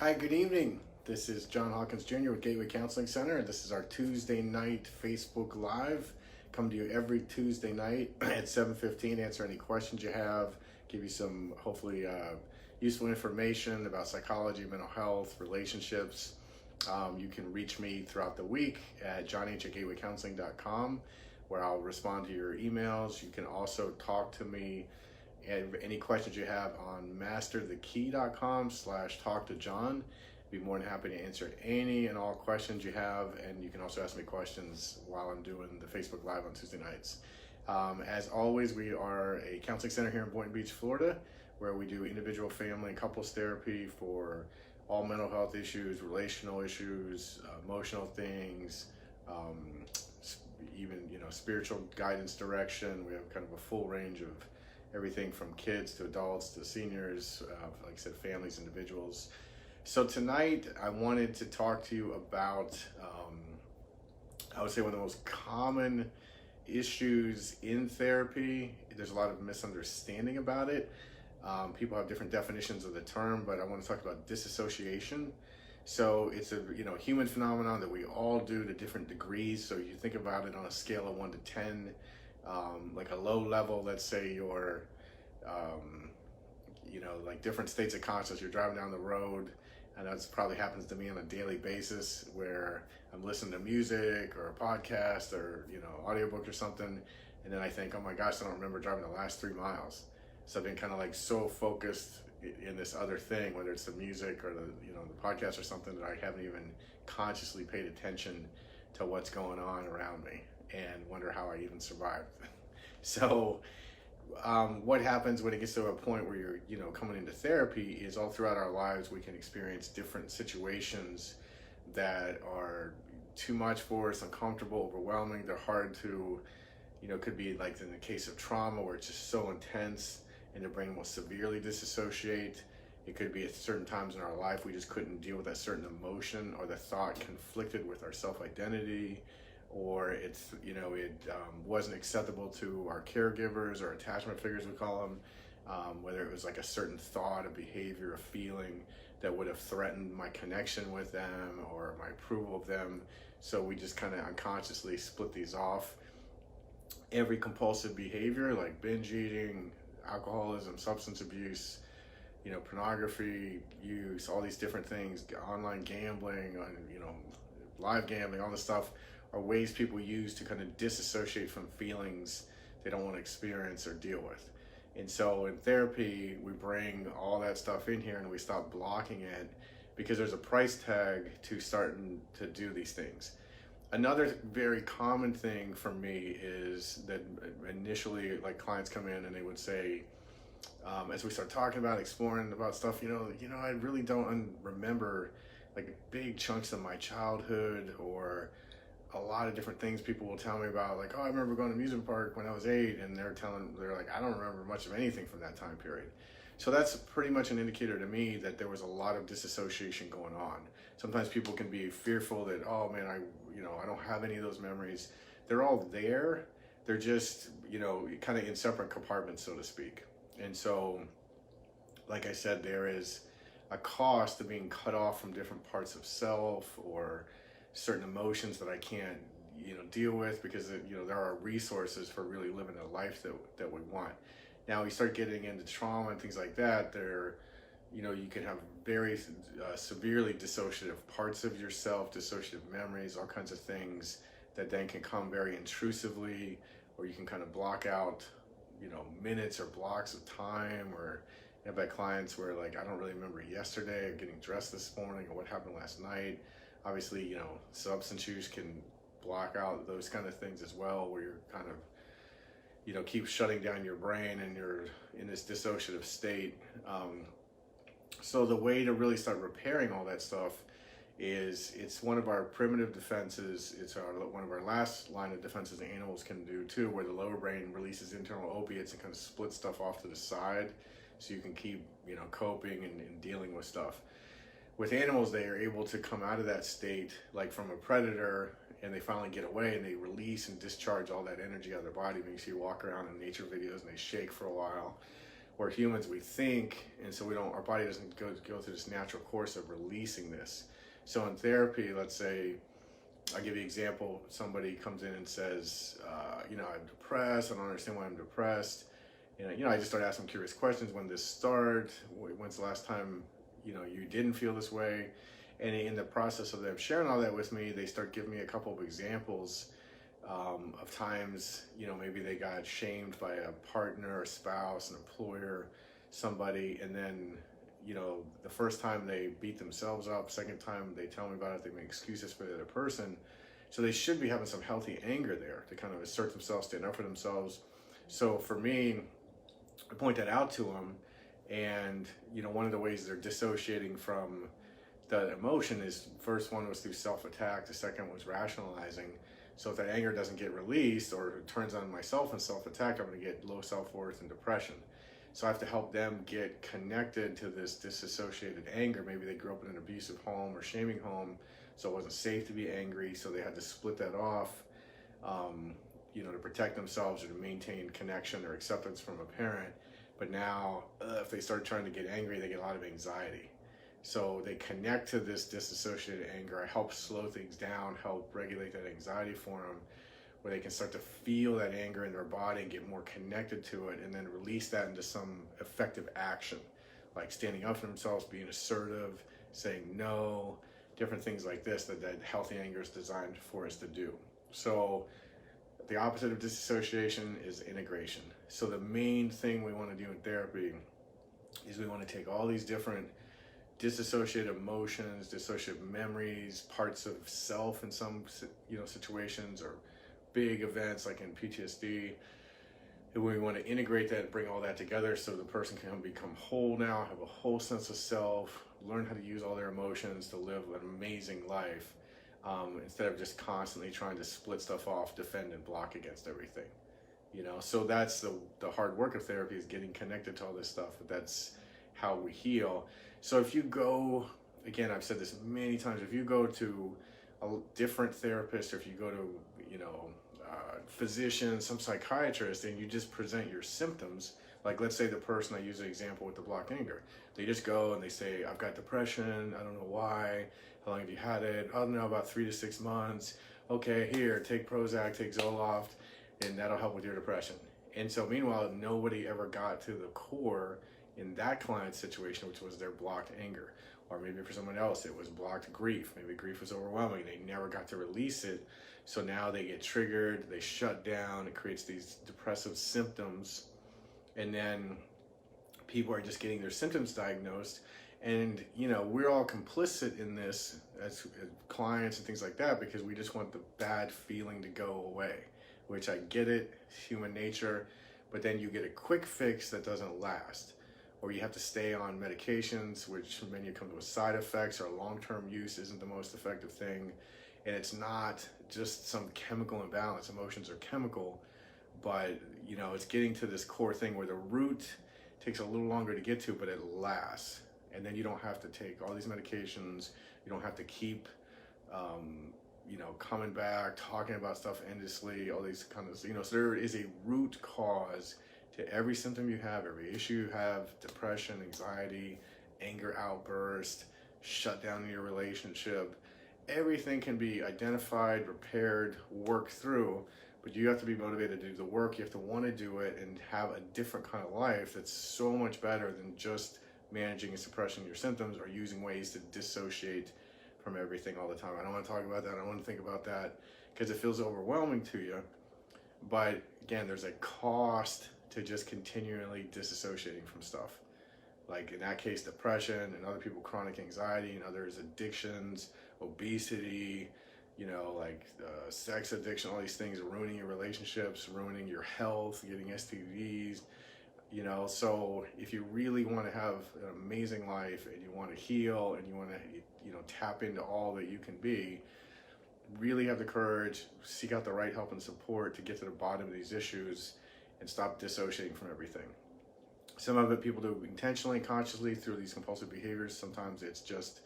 Hi, good evening. This is John Hawkins Jr. with Gateway Counseling Center. This is our Tuesday night Facebook Live. Come to you every Tuesday night at 7:15. Answer any questions you have. Give you some hopefully useful information about psychology, mental health, relationships. You can reach me throughout the week at johnh@gatewaycounseling.com, where I'll respond to your emails. You can also talk to me and any questions you have on masterthekey.com/talk-to-John. Be more than happy to answer any and all questions you have, and you can also ask me questions while I'm doing the Facebook Live on Tuesday nights. As always, we are a counseling center here in Boynton Beach, Florida, where we do individual, family, and couples therapy for all mental health issues, relational issues, emotional things, even spiritual guidance, direction. We have kind of a full range of everything from kids to adults to seniors, like I said, families, individuals. So tonight I wanted to talk to you about, I would say, one of the most common issues in therapy. There's a lot of misunderstanding about it. People have different definitions of the term, but I want to talk about dissociation. So it's a human phenomenon that we all do to different degrees. So you think about it on a scale of 1 to 10. Like a low level, let's say you're, like different states of consciousness. You're driving down the road, and that probably happens to me on a daily basis, where I'm listening to music or a podcast or audiobook or something, and then I think, oh my gosh, I don't remember driving the last 3 miles. So I've been kind of like so focused in this other thing, whether it's the music or the podcast or something, that I haven't even consciously paid attention to what's going on around me, and wonder how I even survived. So what happens when it gets to a point where you're coming into therapy is all throughout our lives we can experience different situations that are too much for us, uncomfortable, overwhelming. They're hard to, could be like in the case of trauma, where it's just so intense and the brain will severely disassociate. It could be at certain times in our life we just couldn't deal with that certain emotion, or the thought conflicted with our self-identity, or it wasn't acceptable to our caregivers or attachment figures, we call them, whether it was like a certain thought, a behavior, a feeling that would have threatened my connection with them or my approval of them. So we just kind of unconsciously split these off. Every compulsive behavior like binge eating, alcoholism, substance abuse, pornography use, all these different things, online gambling, live gambling, all this stuff, are ways people use to kind of disassociate from feelings they don't want to experience or deal with. And so in therapy, we bring all that stuff in here and we stop blocking it, because there's a price tag to starting to do these things. Another very common thing for me is that initially, like, clients come in and they would say, as we start talking about, exploring about stuff, I really don't remember like big chunks of my childhood, or a lot of different things people will tell me about, like, oh, I remember going to amusement park when I was 8, and they're like, I don't remember much of anything from that time period. So that's pretty much an indicator to me that there was a lot of disassociation going on. Sometimes people can be fearful that, oh man, I don't have any of those memories. They're all there. They're just, kind of in separate compartments, so to speak. And so, like I said, there is a cost to being cut off from different parts of self, or certain emotions that I can't, deal with, because there are resources for really living the life that we want. Now we start getting into trauma and things like that. You can have very severely dissociative parts of yourself, dissociative memories, all kinds of things that then can come very intrusively, or you can kind of block out, minutes or blocks of time. Or I've had clients where, like, I don't really remember yesterday, or getting dressed this morning, or what happened last night. Obviously, substance use can block out those kind of things as well, where you're kind of, keep shutting down your brain and you're in this dissociative state. So the way to really start repairing all that stuff is, it's one of our primitive defenses. It's one of our last line of defenses that animals can do too, where the lower brain releases internal opiates and kind of splits stuff off to the side, so you can keep, coping and dealing with stuff. With animals, they are able to come out of that state, like from a predator, and they finally get away, and they release and discharge all that energy out of their body. When you see walk around in nature videos and they shake for a while, we're humans, we think, and so our body doesn't go through this natural course of releasing this. So in therapy, let's say, I'll give you an example. Somebody comes in and says, I'm depressed. I don't understand why I'm depressed. I just start asking curious questions. When did this start? When's the last time, you didn't feel this way? And in the process of them sharing all that with me, they start giving me a couple of examples of times, maybe they got shamed by a partner, a spouse, an employer, somebody, and then, the first time they beat themselves up, second time they tell me about it, they make excuses for the other person. So they should be having some healthy anger there to kind of assert themselves, stand up for themselves. So for me, I point that out to them, and one of the ways they're dissociating from the emotion is, first one was through self-attack, the second was rationalizing. So if that anger doesn't get released or it turns on myself in self-attack, I'm going to get low self-worth and depression. So I have to help them get connected to this disassociated anger. Maybe they grew up in an abusive home or shaming home, so it wasn't safe to be angry, so they had to split that off, to protect themselves or to maintain connection or acceptance from a parent. But now, if they start trying to get angry, they get a lot of anxiety. So they connect to this disassociated anger. I help slow things down, help regulate that anxiety for them, where they can start to feel that anger in their body and get more connected to it, and then release that into some effective action, like standing up for themselves, being assertive, saying no, different things like this that healthy anger is designed for us to do. So the opposite of disassociation is integration. So the main thing we want to do in therapy is we want to take all these different dissociated emotions, dissociated memories, parts of self in some situations, or big events like in PTSD, and we want to integrate that and bring all that together so the person can become whole now, have a whole sense of self, learn how to use all their emotions to live an amazing life, instead of just constantly trying to split stuff off, defend and block against everything. So that's the hard work of therapy, is getting connected to all this stuff. But that's how we heal. So if you go, again, I've said this many times, if you go to a different therapist, or if you go to, physician, some psychiatrist, and you just present your symptoms, like let's say the person, I use an example with the blocked anger, they just go and they say, I've got depression, I don't know why, how long have you had it? I don't know, about 3 to 6 months. Okay, here, take Prozac, take Zoloft, and that'll help with your depression. And so meanwhile, nobody ever got to the core in that client's situation, which was their blocked anger. Or maybe for someone else, it was blocked grief. Maybe grief was overwhelming. They never got to release it. So now they get triggered, they shut down, it creates these depressive symptoms. And then people are just getting their symptoms diagnosed. And, we're all complicit in this as clients and things like that, because we just want the bad feeling to go away, which I get it, human nature. But then you get a quick fix that doesn't last. Or you have to stay on medications, which many come with side effects, or long-term use isn't the most effective thing. And it's not just some chemical imbalance. Emotions are chemical, but it's getting to this core thing where the root takes a little longer to get to, but it lasts. And then you don't have to take all these medications. You don't have to keep, coming back, talking about stuff endlessly, all these kind of, so there is a root cause to every symptom you have, every issue you have: depression, anxiety, anger outburst, shut down in your relationship. Everything can be identified, repaired, worked through, but you have to be motivated to do the work. You have to want to do it and have a different kind of life that's so much better than just managing and suppressing your symptoms, or using ways to dissociate from everything all the time. I don't want to talk about that. I don't want to think about that because it feels overwhelming to you. But again, there's a cost to just continually disassociating from stuff. Like in that case, depression, and other people, chronic anxiety, and others, addictions, obesity, sex addiction, all these things are ruining your relationships, ruining your health, getting STDs. So if you really want to have an amazing life, and you want to heal, and you want to, tap into all that you can be, really have the courage, seek out the right help and support to get to the bottom of these issues and stop dissociating from everything. Some of it people do intentionally, consciously, through these compulsive behaviors. Sometimes it's just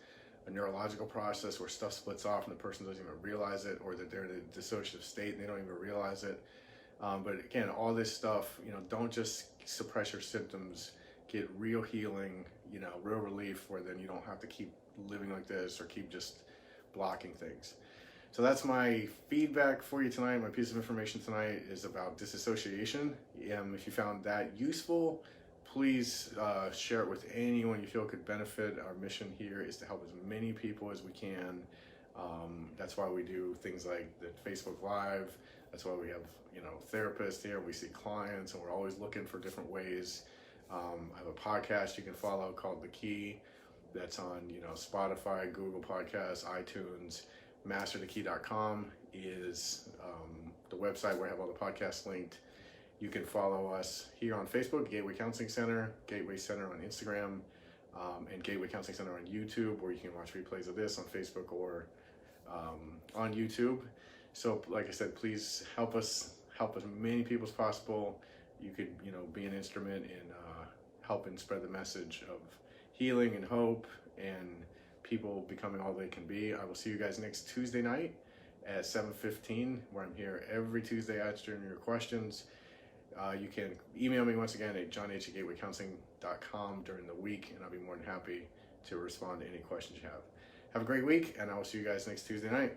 a neurological process where stuff splits off and the person doesn't even realize it, or that they're in a dissociative state and they don't even realize it. But again, all this stuff, don't just suppress your symptoms get real healing, you know, real relief, where then you don't have to keep living like this or keep just blocking things. So that's my feedback for you tonight. My piece of information tonight is about dissociation. If you found that useful, please share it with anyone you feel could benefit. Our mission here is to help as many people as we can. That's why we do things like the Facebook Live. That's why we have, you know, therapists here. We see clients, and we're always looking for different ways. I have a podcast you can follow called The Key. That's on, you know, Spotify, Google Podcasts, iTunes. MasterTheKey.com is the website where I have all the podcasts linked. You can follow us here on Facebook, Gateway Counseling Center, Gateway Center on Instagram, and Gateway Counseling Center on YouTube, where you can watch replays of this on Facebook or on YouTube. So, like I said, please help as many people as possible. You could, you know, be an instrument in helping spread the message of healing and hope and people becoming all they can be. I will see you guys next Tuesday night at 7:15, where I'm here every Tuesday answering your questions. You can email me once again at johnh@gatewaycounseling.com during the week, and I'll be more than happy to respond to any questions you have. Have a great week, and I will see you guys next Tuesday night.